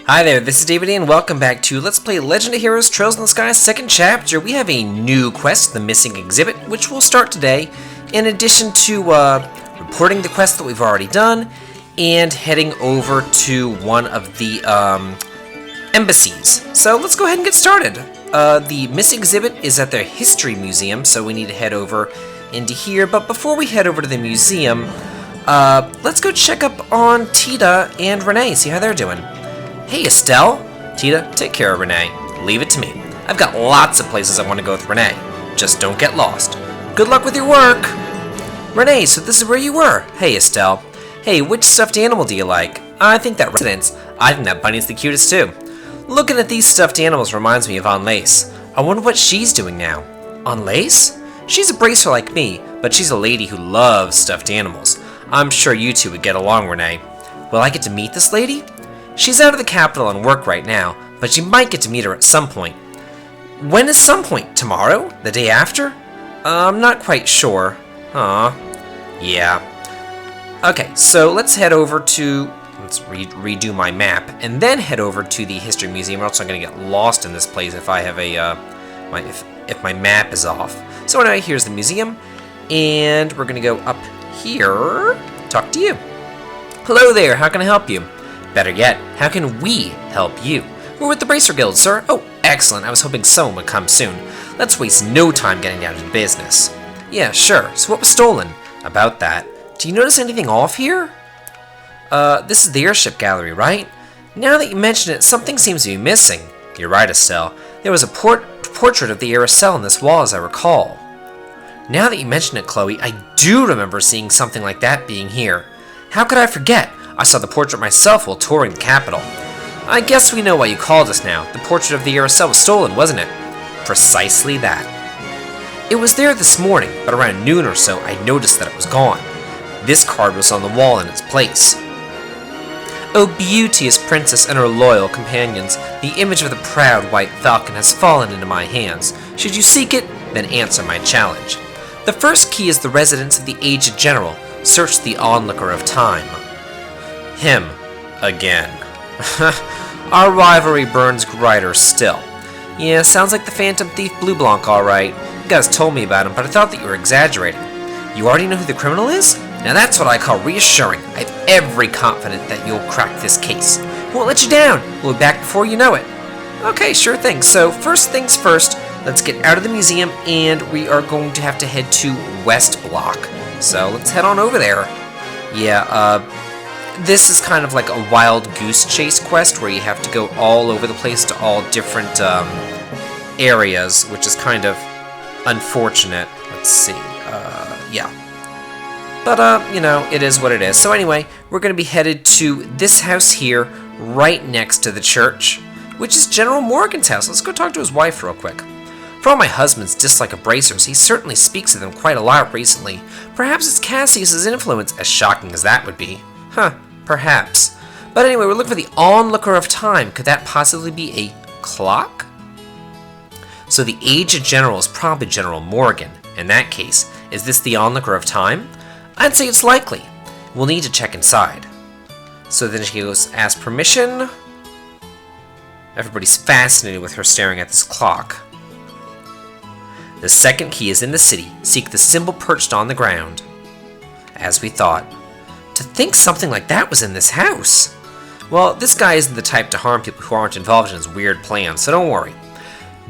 Hi there, this is David and welcome back to Let's Play Legend of Heroes Trails in the Sky 2nd chapter. We have a new quest, the Missing Exhibit, which will start today, in addition to reporting the quest that we've already done, and heading over to one of the embassies. So let's go ahead and get started. The Missing Exhibit is at their History Museum, so we need to head over into here. But before we head over to the museum, let's go check up on Tita and Renee, see how they're doing. Hey Estelle! Tita, take care of Renee. Leave it to me. I've got lots of places I want to go with Renee. Just don't get lost. Good luck with your work! Renee, so this is where you were. Hey Estelle. Hey, which stuffed animal do you like? I think that residence. I think that bunny's the cutest too. Looking at these stuffed animals reminds me of Aunt Lace. I wonder what she's doing now. Aunt Lace? She's a bracer like me, but she's a lady who loves stuffed animals. I'm sure you two would get along, Renee. Will I get to meet this lady? She's out of the capital on work right now, but you might get to meet her at some point. When is some point? Tomorrow? The day after? I'm not quite sure. Aw. Yeah. Okay, so let's head over to... Let's redo my map, and then head over to the History Museum, or else I'm going to get lost in this place if I have a... if my map is off. So anyway, here's the museum, and we're going to go up here. Talk to you. Hello there, how can I help you? Better yet, how can we help you? We're with the Bracer Guild, sir. Oh, excellent. I was hoping someone would come soon. Let's waste no time getting down to the business. Yeah, sure. So what was stolen? About that. Do you notice anything off here? This is the airship gallery, right? Now that you mention it, something seems to be missing. You're right, Estelle. There was a portrait of the Aracel on this wall, as I recall. Now that you mention it, Chloe, I do remember seeing something like that being here. How could I forget? I saw the portrait myself while touring the capital. I guess we know why you called us now. The portrait of the Aracel was stolen, wasn't it? Precisely that. It was there this morning, but around noon or so I noticed that it was gone. This card was on the wall in its place. O beauteous princess and her loyal companions, the image of the proud white falcon has fallen into my hands. Should you seek it, then answer my challenge. The first key is the residence of the aged general. Search the onlooker of time. Him. Again. Our rivalry burns brighter still. Yeah, sounds like the Phantom Thief Blue Blanc, alright. You guys told me about him, but I thought that you were exaggerating. You already know who the criminal is? Now that's what I call reassuring. I have every confidence that you'll crack this case. Won't let you down. We'll be back before you know it. Okay, sure thing. So, first things first, let's get out of the museum, and we are going to have to head to West Block. So, let's head on over there. Yeah, this is kind of like a wild goose chase quest where you have to go all over the place to all different areas, which is kind of unfortunate. Let's see. Yeah. But, you know, it is what it is. So anyway, we're going to be headed to this house here, right next to the church, which is General Morgan's house. Let's go talk to his wife real quick. For all my husband's dislike of bracers, he certainly speaks of them quite a lot recently. Perhaps it's Cassius's influence, as shocking as that would be. Huh, perhaps. But anyway, we're looking for the onlooker of time. Could that possibly be a clock? So the aged general is probably General Morgan. In that case, is this the onlooker of time? I'd say it's likely. We'll need to check inside. So then she goes, ask permission. Everybody's fascinated with her staring at this clock. The second key is in the city. Seek the symbol perched on the ground. As we thought. To think something like that was in this house. Well, this guy isn't the type to harm people who aren't involved in his weird plans, so don't worry.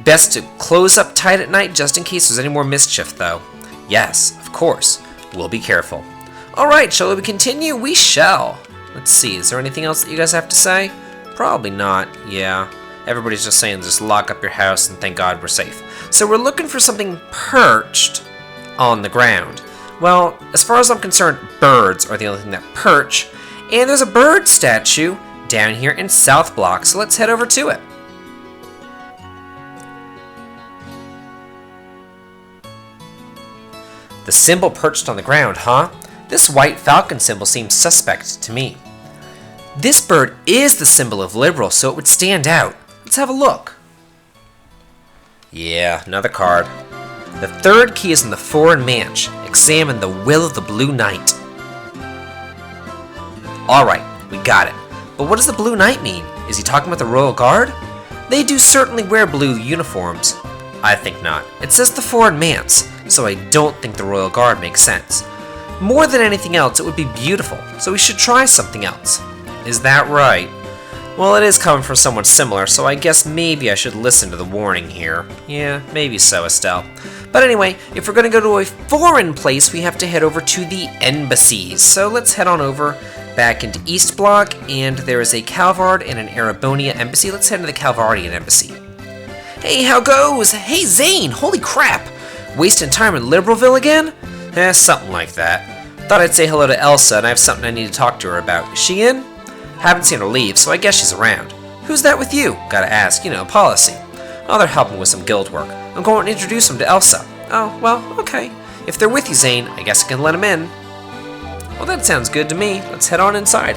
Best to close up tight at night just in case there's any more mischief, though. Yes, of course. We'll be careful. Alright, shall we continue? We shall. Let's see, is there anything else that you guys have to say? Probably not, yeah. Everybody's just saying just lock up your house and thank God we're safe. So we're looking for something perched on the ground. Well, as far as I'm concerned, birds are the only thing that perch. And there's a bird statue down here in South Block, so let's head over to it. The symbol perched on the ground, huh? This white falcon symbol seems suspect to me. This bird is the symbol of liberal, so it would stand out. Let's have a look. Yeah, another card. The third key is in the foreign manch. Examine the will of the Blue Knight. Alright, we got it. But what does the Blue Knight mean? Is he talking about the Royal Guard? They do certainly wear blue uniforms. I think not. It says the foreign manse, so I don't think the Royal Guard makes sense. More than anything else, it would be beautiful, so we should try something else. Is that right? Well, it is coming from someone similar, so I guess maybe I should listen to the warning here. Yeah, maybe so, Estelle. But anyway, if we're going to go to a foreign place, we have to head over to the embassies. So let's head on over back into East Block, and there is a Calvard and an Erebonia embassy. Let's head to the Calvardian embassy. Hey, how goes? Hey, Zane! Holy crap! Wasting time in Liberalville again? Something like that. Thought I'd say hello to Elsa, and I have something I need to talk to her about. Is she in? Haven't seen her leave, so I guess she's around. Who's that with you? Gotta ask, policy. Oh, they're helping with some guild work. I'm going to introduce them to Elsa. Oh, well, okay. If they're with you, Zane, I guess I can let them in. Well, that sounds good to me. Let's head on inside.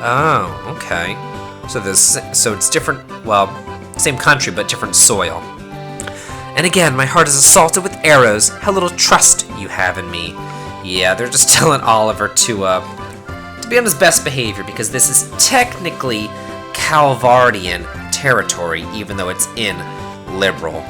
Oh, okay. So it's different, well, same country, but different soil. And again, my heart is assaulted with arrows. How little trust you have in me. Yeah, they're just telling Oliver to be on his best behavior, because this is technically Calvardian territory, even though it's in Liberal.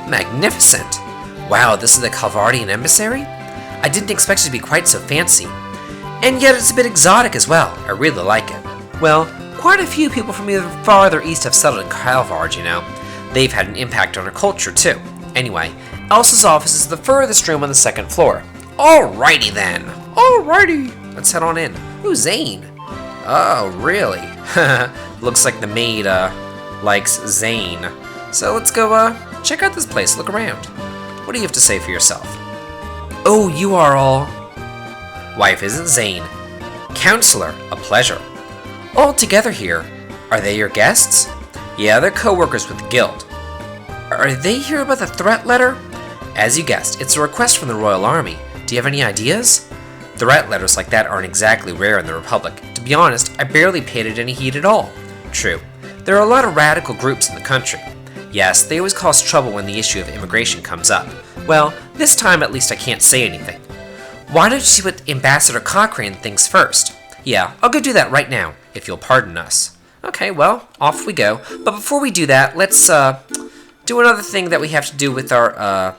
Magnificent! Wow, this is the Calvardian emissary? I didn't expect it to be quite so fancy. And yet it's a bit exotic as well. I really like it. Well, quite a few people from either farther east have settled in Calvard, They've had an impact on our culture, too. Anyway, Elsa's office is the furthest room on the second floor. Alrighty then. Alrighty. Let's head on in. Ooh, Zane. Oh, really? Looks like the maid, likes Zane. So let's go, check out this place, look around. What do you have to say for yourself? Oh, you are all... Wife isn't Zane. Counselor, a pleasure. All together here. Are they your guests? Yeah, they're co-workers with the guild. Are they here about the threat letter? As you guessed, it's a request from the Royal Army. Do you have any ideas? Threat letters like that aren't exactly rare in the Republic. To be honest, I barely paid it any heed at all. True. There are a lot of radical groups in the country. Yes, they always cause trouble when the issue of immigration comes up. Well, this time at least I can't say anything. Why don't you see what Ambassador Cochrane thinks first? Yeah, I'll go do that right now, if you'll pardon us. Okay, well, off we go. But before we do that, let's do another thing that we have to do with our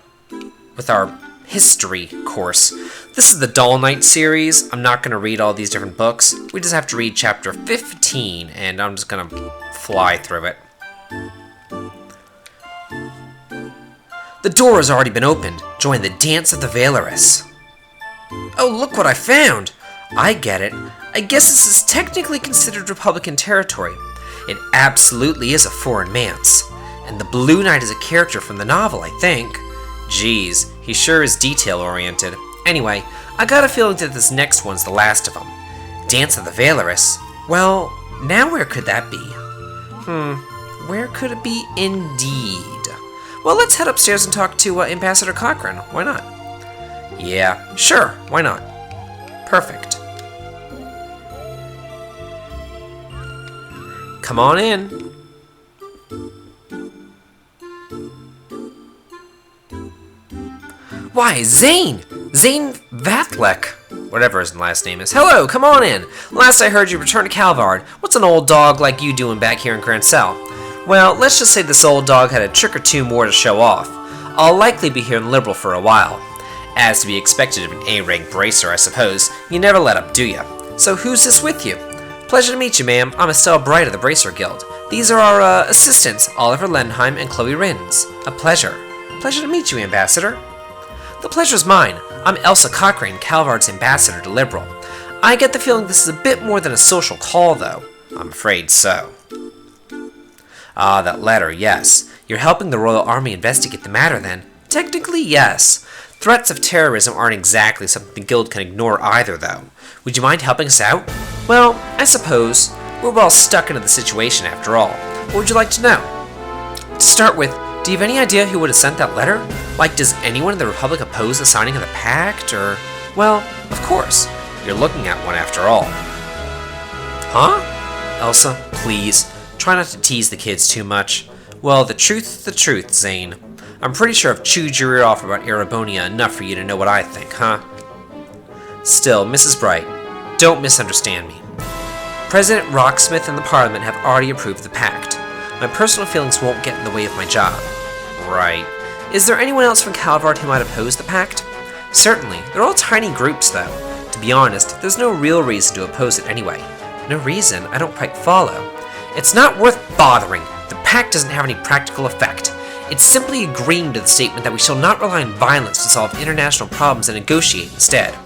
history course. This is the Dull Knight series. I'm not going to read all these different books. We just have to read chapter 15, and I'm just going to fly through it. The door has already been opened. Join the Dance of the Valorous. Oh, look what I found! I get it. I guess this is technically considered Republican territory. It absolutely is a foreign manse. And the Blue Knight is a character from the novel, I think. Geez, he sure is detail-oriented. Anyway, I got a feeling that this next one's the last of them. Dance of the Valorous? Well, now where could that be? Where could it be indeed? Well, let's head upstairs and talk to Ambassador Cochrane. Why not? Yeah, sure, why not? Perfect. Come on in. Why, Zane! Zane Vathleck! Whatever his last name is. Hello, come on in. Last I heard you returned to Calvard. What's an old dog like you doing back here in Grancel? Well, let's just say this old dog had a trick or two more to show off. I'll likely be here in Liberal for a while. As to be expected of an A-rank bracer, I suppose, you never let up, do ya? So who's this with you? Pleasure to meet you, ma'am. I'm Estelle Bright of the Bracer Guild. These are our, assistants, Oliver Lenheim and Chloe Rins. A pleasure. Pleasure to meet you, Ambassador. The pleasure's mine. I'm Elsa Cochrane, Calvard's ambassador to Liberal. I get the feeling this is a bit more than a social call, though. I'm afraid so. Ah, that letter, yes. You're helping the Royal Army investigate the matter, then? Technically, yes. Threats of terrorism aren't exactly something the Guild can ignore either, though. Would you mind helping us out? Well, I suppose. We're well stuck into the situation, after all. What would you like to know? To start with, do you have any idea who would have sent that letter? Like, does anyone in the Republic oppose the signing of the pact, or... Well, of course. You're looking at one after all. Huh? Elsa, please. Try not to tease the kids too much. Well, the truth's the truth, Zane. I'm pretty sure I've chewed your ear off about Erebonia enough for you to know what I think, huh? Still, Mrs. Bright, don't misunderstand me. President Rocksmith and the Parliament have already approved the pact. My personal feelings won't get in the way of my job. Right. Is there anyone else from Calvard who might oppose the pact? Certainly. They're all tiny groups, though. To be honest, there's no real reason to oppose it anyway. No reason? I don't quite follow. It's not worth bothering. The pact doesn't have any practical effect. It's simply agreeing to the statement that we shall not rely on violence to solve international problems and negotiate instead.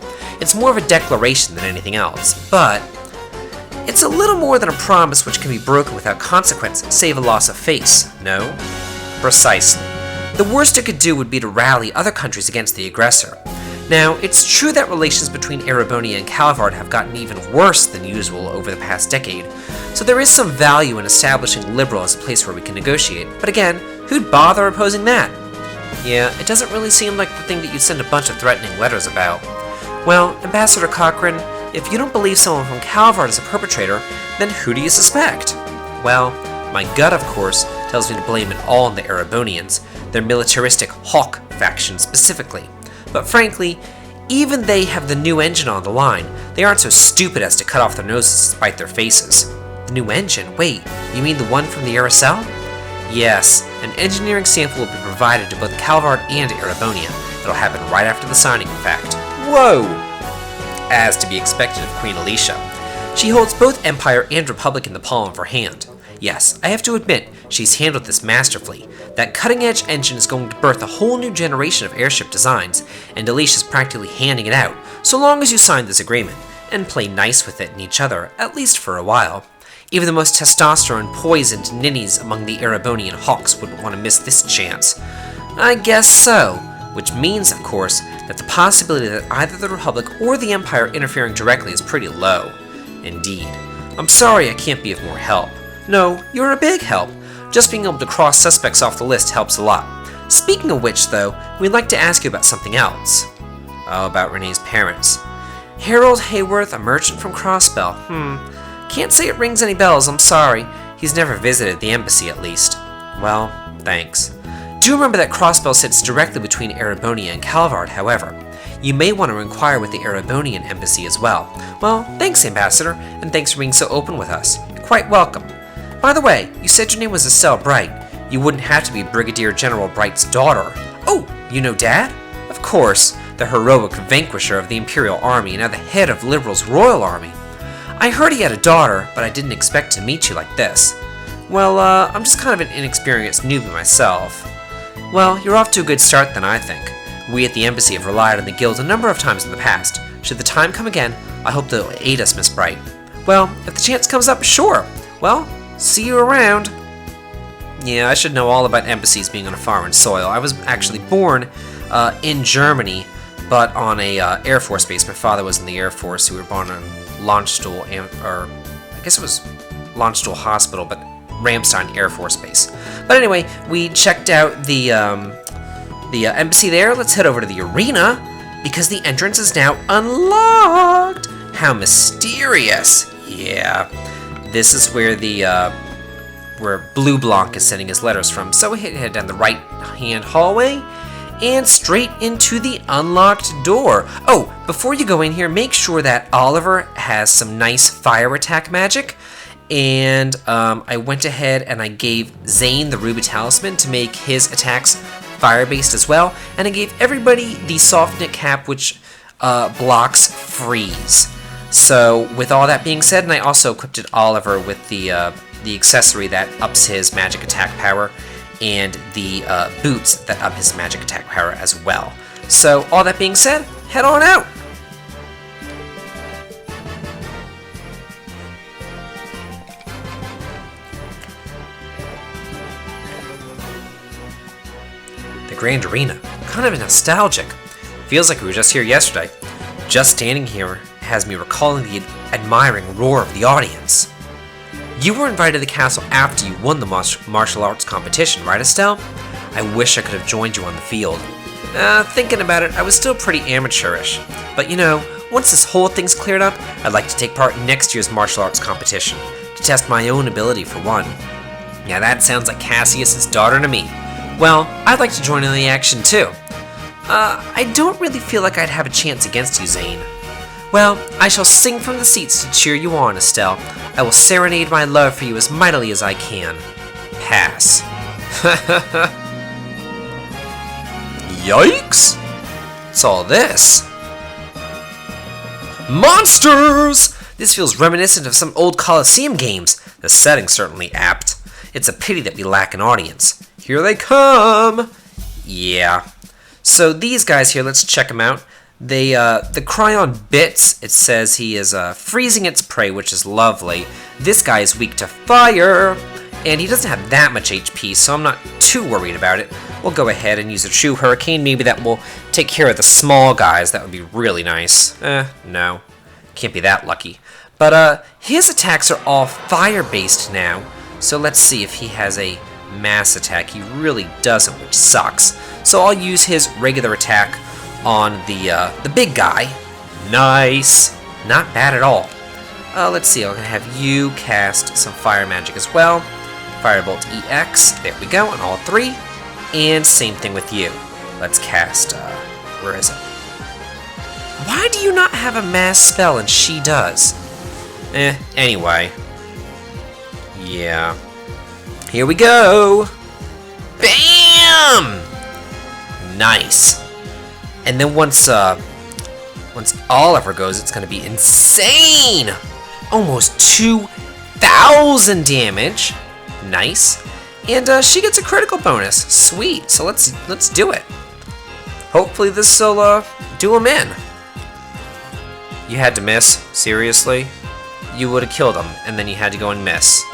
It's more of a declaration than anything else, but it's a little more than a promise which can be broken without consequence, save a loss of face, no? Precisely. The worst it could do would be to rally other countries against the aggressor. Now, it's true that relations between Erebonia and Calvard have gotten even worse than usual over the past decade, so there is some value in establishing Liberal as a place where we can negotiate, but again, who'd bother opposing that? Yeah, it doesn't really seem like the thing that you'd send a bunch of threatening letters about. Well, Ambassador Cochrane, if you don't believe someone from Calvard is a perpetrator, then who do you suspect? Well, my gut, of course, tells me to blame it all on the Erebonians, their militaristic Hawk faction specifically. But frankly, even they have the new engine on the line. They aren't so stupid as to cut off their noses to spite their faces. The new engine? Wait, you mean the one from the Aerocell? Yes, an engineering sample will be provided to both Calvard and Erebonia. It'll happen right after the signing, in fact. Whoa! As to be expected of Queen Alicia. She holds both Empire and Republic in the palm of her hand. Yes, I have to admit, she's handled this masterfully. That cutting-edge engine is going to birth a whole new generation of airship designs, and Alicia's practically handing it out, so long as you sign this agreement, and play nice with it and each other, at least for a while. Even the most testosterone-poisoned ninnies among the Erebonian Hawks wouldn't want to miss this chance. I guess so, which means, of course, that the possibility that either the Republic or the Empire interfering directly is pretty low. Indeed. I'm sorry I can't be of more help. No, you're a big help. Just being able to cross suspects off the list helps a lot. Speaking of which, though, we'd like to ask you about something else. Oh, about Renee's parents. Harold Hayworth, a merchant from Crossbell. Can't say it rings any bells, I'm sorry. He's never visited the embassy, at least. Well, thanks. Do remember that Crossbell sits directly between Erebonia and Calvard, however. You may want to inquire with the Erebonian embassy as well. Well, thanks, Ambassador, and thanks for being so open with us. Quite welcome. By the way, you said your name was Estelle Bright. You wouldn't have to be Brigadier General Bright's daughter. Oh, you know Dad? Of course, the heroic vanquisher of the Imperial Army and now the head of Liberal's Royal Army. I heard he had a daughter, but I didn't expect to meet you like this. Well, I'm just kind of an inexperienced newbie myself. Well, you're off to a good start then, I think. We at the embassy have relied on the guild a number of times in the past. Should the time come again, I hope they'll aid us, Miss Bright. Well, if the chance comes up, sure. Well, see you around. Yeah, I should know all about embassies being on a foreign soil. I was actually born in Germany, but on a Air Force base. My father was in the Air Force. We were born on Landstuhl, or I guess it was Landstuhl Hospital, but Ramstein Air Force Base. But anyway, we checked out the embassy there. Let's head over to the arena, because the entrance is now unlocked. How mysterious. Yeah. This is where where Blue Blanc is sending his letters from. So we head down the right-hand hallway and straight into the unlocked door. Oh, before you go in here, make sure that Oliver has some nice fire attack magic. And I went ahead and I gave Zane the Ruby Talisman to make his attacks fire-based as well. And I gave everybody the Soft Knit Cap, which blocks freeze. So with all that being said, and I also equipped Oliver with the accessory that ups his magic attack power, and the boots that up his magic attack power as well. So all that being said, head on out! The Grand Arena, kind of nostalgic. Feels like we were just here yesterday. Just standing here has me recalling the admiring roar of the audience. You were invited to the castle after you won the martial arts competition, right, Estelle? I wish I could have joined you on the field. Thinking about it, I was still pretty amateurish. But you know, once this whole thing's cleared up, I'd like to take part in next year's martial arts competition, to test my own ability for one. Yeah, that sounds like Cassius's daughter to me. Well, I'd like to join in the action too. I don't really feel like I'd have a chance against you, Zane. Well, I shall sing from the seats to cheer you on, Estelle. I will serenade my love for you as mightily as I can. Pass. Yikes! What's all this? Monsters! This feels reminiscent of some old Coliseum games. The setting's certainly apt. It's a pity that we lack an audience. Here they come! Yeah. So these guys here, let's check them out. The Cryon Bits, it says he is freezing its prey, which is lovely. This guy is weak to fire, and he doesn't have that much HP, so I'm not too worried about it. We'll go ahead and use a True Hurricane. Maybe that will take care of the small guys. That would be really nice. No. Can't be that lucky. But his attacks are all fire-based now, so let's see if he has a mass attack. He really doesn't, which sucks. So I'll use his regular attack on the big guy. Nice. Not bad at all. Let's see, I'm going to have you cast some fire magic as well. Firebolt EX, there we go, on all three. And same thing with you. Let's cast, where is it? Why do you not have a mass spell and she does? Anyway. Yeah. Here we go! Bam! Nice. And then once Oliver goes, it's going to be insane! Almost 2,000 damage. Nice. And she gets a critical bonus. Sweet. So let's do it. Hopefully this will do him in. You had to miss? Seriously? You would have killed him, and then you had to go and miss.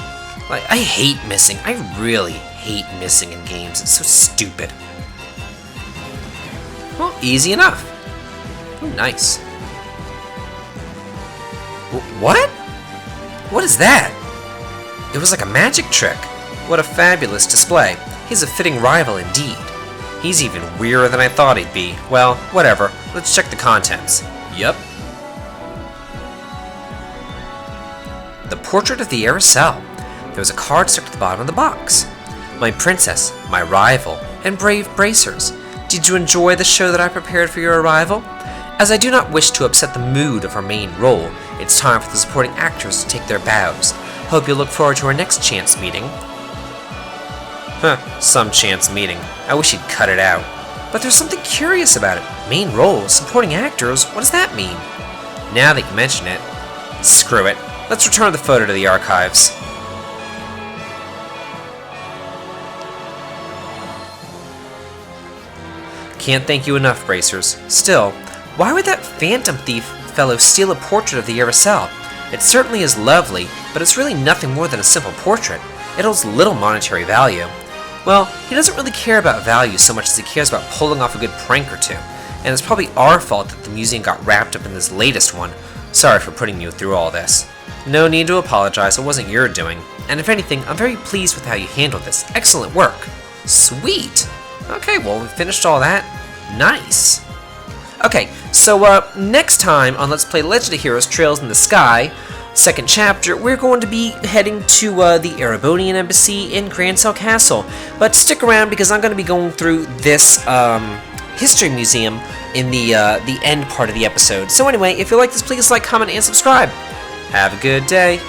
Like, I hate missing. I really hate missing in games. It's so stupid. Well, easy enough. Oh, nice. What? What is that? It was like a magic trick. What a fabulous display. He's a fitting rival indeed. He's even weirder than I thought he'd be. Well, whatever. Let's check the contents. Yup. The portrait of the Aracel. There was a card stuck to the bottom of the box. My princess, my rival, and brave bracers. Did you enjoy the show that I prepared for your arrival? As I do not wish to upset the mood of our main role, it's time for the supporting actors to take their bows. Hope you'll look forward to our next chance meeting. Some chance meeting. I wish he'd cut it out. But there's something curious about it. Main role, supporting actors, what does that mean? Now that you mention it, screw it. Let's return the photo to the archives. Can't thank you enough, Bracers. Still, why would that phantom thief fellow steal a portrait of the Aracel? It certainly is lovely, but it's really nothing more than a simple portrait. It holds little monetary value. Well, he doesn't really care about value so much as he cares about pulling off a good prank or two. And it's probably our fault that the museum got wrapped up in this latest one. Sorry for putting you through all this. No need to apologize, it wasn't your doing. And if anything, I'm very pleased with how you handled this. Excellent work. Sweet. Okay, well, we finished all that. Nice. Okay, so next time on Let's Play Legend of Heroes Trails in the Sky, second chapter, we're going to be heading to the Erebonian Embassy in Grancel Castle. But stick around because I'm going to be going through this history museum in the end part of the episode. So anyway, if you like this, please like, comment, and subscribe. Have a good day.